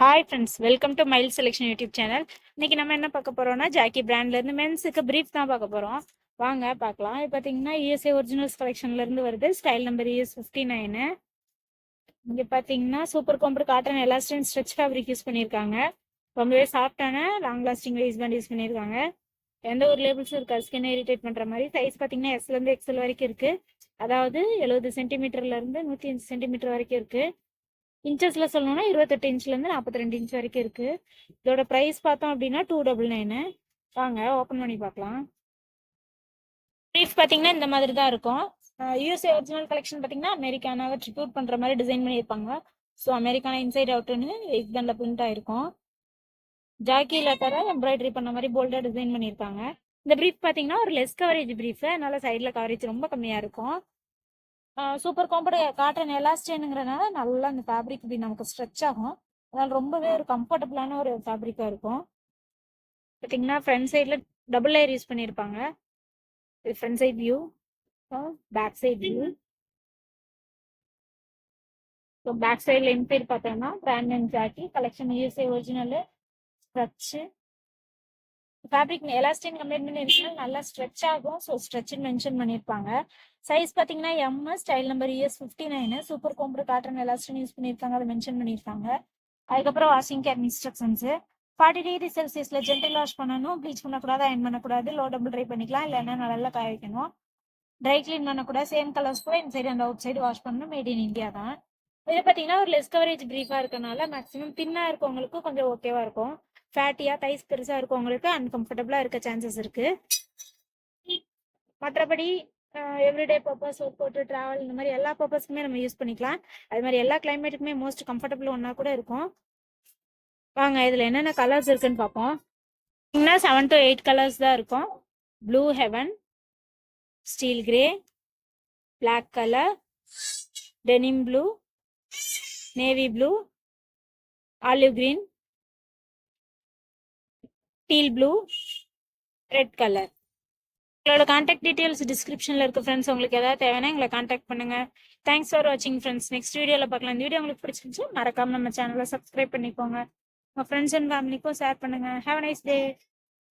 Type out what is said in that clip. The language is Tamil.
Hi friends, welcome to mile selection YouTube channel. இன்னைக்கு நம்ம என்ன பார்க்க போறோம்னா, ஜாக்கி பிராண்ட்லேருந்து மென்ஸுக்கு பிரீஃப் தான் பார்க்க போகிறோம். வாங்க பார்க்கலாம். இது பார்த்தீங்கன்னா யூஎஸ்ஏ ஒரிஜினல்ஸ் கலெக்ஷன்லேருந்து வருது. Style number US59. இங்கே பார்த்தீங்கன்னா super combed cotton elastane stretch fabric use பண்ணியிருக்காங்க. ரொம்பவே சாஃப்டான long lasting waist band use பண்ணியிருக்காங்க. எந்த ஒரு லேபிள்ஸும் இருக்காது, ஸ்கின் இரிட்டேட் பண்ணுற மாதிரி. சைஸ் பார்த்தீங்கன்னா எஸ்லேருந்து எக்ஸல் வரைக்கும் இருக்குது. அதாவது 70 சென்டிமீட்டர்லேருந்து 105 சென்டிமீட்டர் வரைக்கும் இருக்குது. இன்ச்சஸ்ல சொல்லணும்னா 28 இன்ச்லேருந்து 42 இன்ச் வரைக்கும் இருக்கு. இதோட ப்ரைஸ் பார்த்தோம் அப்படின்னா 299. வாங்க ஓப்பன் பண்ணி பார்க்கலாம். ப்ரீஃப் பார்த்தீங்கன்னா இந்த மாதிரி தான் இருக்கும். யூஎஸ்ஏ ஒரிஜினல் கலெக்ஷன் பார்த்தீங்கன்னா அமெரிக்கானாவை ட்ரிபியூட் பண்ணுற மாதிரி டிசைன் பண்ணியிருப்பாங்க. ஸோ அமெரிக்கானா இன்சைட் அவுட்டுன்னு வெயிட் பேண்டில் பிரிண்ட் ஆயிருக்கும். ஜாக்கி லெட்டரை எம்ப்ராய்டரி பண்ண மாதிரி போல்டாக டிசைன் பண்ணியிருக்காங்க. இந்த ப்ரீஃப் பார்த்தீங்கன்னா ஒரு லெஸ் கவரேஜ் ப்ரீஃப், அதனால சைடில் கவரேஜ் ரொம்ப கம்மியாக இருக்கும். சூப்பர் காம்பர்ட் காட்டன் எலாஸ்டின்ங்கிறனால நல்லா அந்த ஃபேப்ரிக் இப்படி நமக்கு ஸ்ட்ரெச் ஆகும். அதனால ரொம்பவே ஒரு கம்ஃபர்டபுளான ஒரு ஃபேப்ரிக்காக இருக்கும். பார்த்தீங்கன்னா ஃப்ரண்ட் சைடில் டபுள் லேயர் யூஸ் பண்ணியிருப்பாங்க. இது front side view, back side view. So back சைடில் இன்சைட் பார்த்தோம்னா brand and Jockey collection USA original stretch fabric elastane compare பண்ணி இருக்குன்னா நல்லா ஸ்ட்ரெச் ஆகும். ஸோ ஸ்ட்ரெச்சுன்னு மென்ஷன் பண்ணியிருப்பாங்க. சைஸ் பார்த்தீங்கன்னா style number US59. Super combed cotton elastane use பண்ணியிருக்காங்க, அதை மென்ஷன் பண்ணியிருக்காங்க. அதுக்கப்புறம் வாஷிங் கேர் இன்ஸ்ட்ரக்ஷன்ஸு 40 டிகிரி செல்சியஸில் ஜென்டல் வாஷ் பண்ணணும். ப்ளீச் பண்ணக்கூடாது, அயன் பண்ணக்கூடாது. லோ டபுள் ட்ரை பண்ணிக்கலாம், இல்லைன்னா நல்லா காய வைக்கணும். ட்ரை கிளீன் பண்ணக்கூடாது. சேம் கலர்ஸ் கூட inside and out side wash பண்ணணும். மேட் இன் இந்தியா தான். இது பார்த்தீங்கன்னா ஒரு லெஸ் கவரேஜ் ப்ரீஃபாக இருக்கனால மேக்ஸிமம் தின்னாக இருக்கவங்களுக்கு கொஞ்சம் ஓகேவா இருக்கும். ஃபேட்டியாக தைஸ் பெருசாக இருக்கவங்களுக்கு அன்கம்ஃபர்டபுளாக இருக்க சான்சஸ் இருக்குது. மற்றபடி everyday purpose, work out, travel, இந்த மாதிரி எல்லா பர்பஸ்க்குமே நம்ம யூஸ் பண்ணிக்கலாம். அது மாதிரி எல்லா கிளைமேட்டுக்குமே மோஸ்ட் கம்ஃபர்டபுள் ஒன்றா கூட இருக்கும். வாங்க இதில் என்னென்ன கலர்ஸ் இருக்குன்னு பார்ப்போம். இன்னும் 7 to 8 கலர்ஸ் தான் இருக்கும். Blue heaven, steel grey, black colour, denim blue, navy blue, olive green, teal blue, red colour. உங்களோட கான்டாக்ட் டீட்டெயில்ஸ் டிஸ்கிரிப்ஷனில் இருக்குது ஃப்ரெண்ட்ஸ். உங்களுக்கு ஏதாவது தேவைன்னா எங்களை கான்டாக்ட் பண்ணுங்கள். தேங்க்ஸ் ஃபார் வாட்சிங் ஃப்ரெண்ட்ஸ். நெக்ஸ்ட் வீடியோவில் பார்க்கலாம். இந்த வீடியோ உங்களுக்கு பிடிச்சிருந்துச்சு மறக்காமல் நம்ம சேனலை சப்ஸ்கிரைப் பண்ணிக்கோங்க. உங்கள் ஃப்ரெண்ட்ஸ் அண்ட் ஃபேமிலிக்கும் ஷேர் பண்ணுங்கள். Have a nice day.